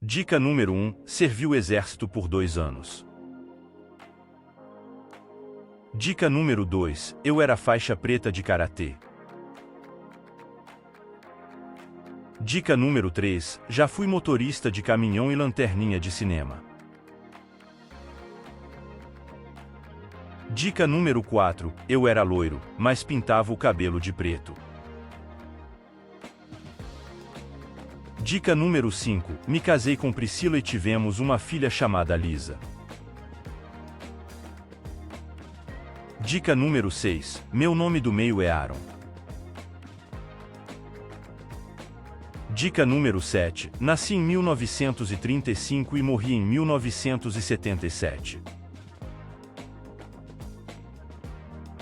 Dica número 1. Serviu o exército por 2 anos. Dica número 2. Eu era faixa preta de karatê. Dica número 3. Já fui motorista de caminhão e lanterninha de cinema. Dica número 4. Eu era loiro, mas pintava o cabelo de preto. Dica número 5. Me casei com Priscila e tivemos uma filha chamada Lisa. Dica número 6. Meu nome do meio é Aaron. Dica número 7. Nasci em 1935 e morri em 1977.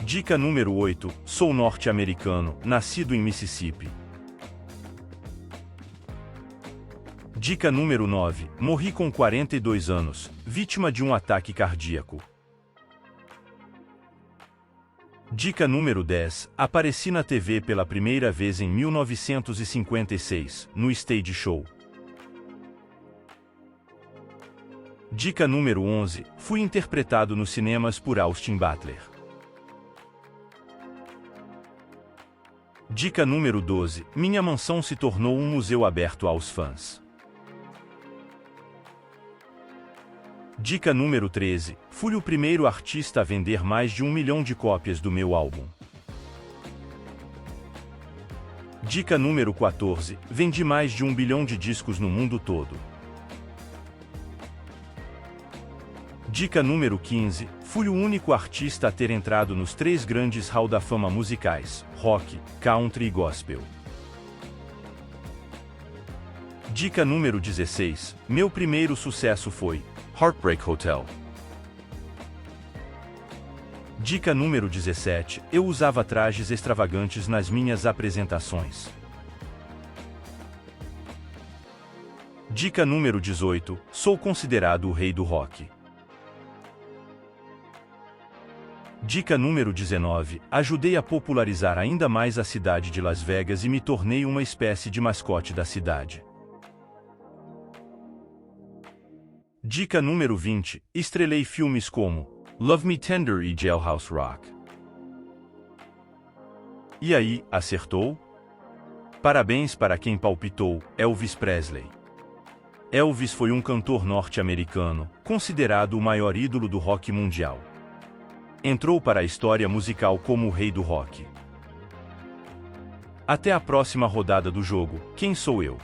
Dica número 8. Sou norte-americano, nascido em Mississippi. Dica número 9. Morri com 42 anos, vítima de um ataque cardíaco. Dica número 10. Apareci na TV pela primeira vez em 1956, no Stage Show. Dica número 11. Fui interpretado nos cinemas por Austin Butler. Dica número 12. Minha mansão se tornou um museu aberto aos fãs. Dica número 13. Fui o primeiro artista a vender mais de 1 milhão de cópias do meu álbum. Dica número 14. Vendi mais de 1 bilhão de discos no mundo todo. Dica número 15. Fui o único artista a ter entrado nos 3 grandes Hall da Fama musicais: rock, country e gospel. Dica número 16. Meu primeiro sucesso foi Heartbreak Hotel. Dica número 17. Eu usava trajes extravagantes nas minhas apresentações. Dica número 18. Sou considerado o rei do rock. Dica número 19. Ajudei a popularizar ainda mais a cidade de Las Vegas e me tornei uma espécie de mascote da cidade. Dica número 20. Estrelei filmes como Love Me Tender e Jailhouse Rock. E aí, acertou? Parabéns para quem palpitou, Elvis Presley. Elvis foi um cantor norte-americano, considerado o maior ídolo do rock mundial. Entrou para a história musical como o rei do rock. Até a próxima rodada do jogo, Quem Sou Eu?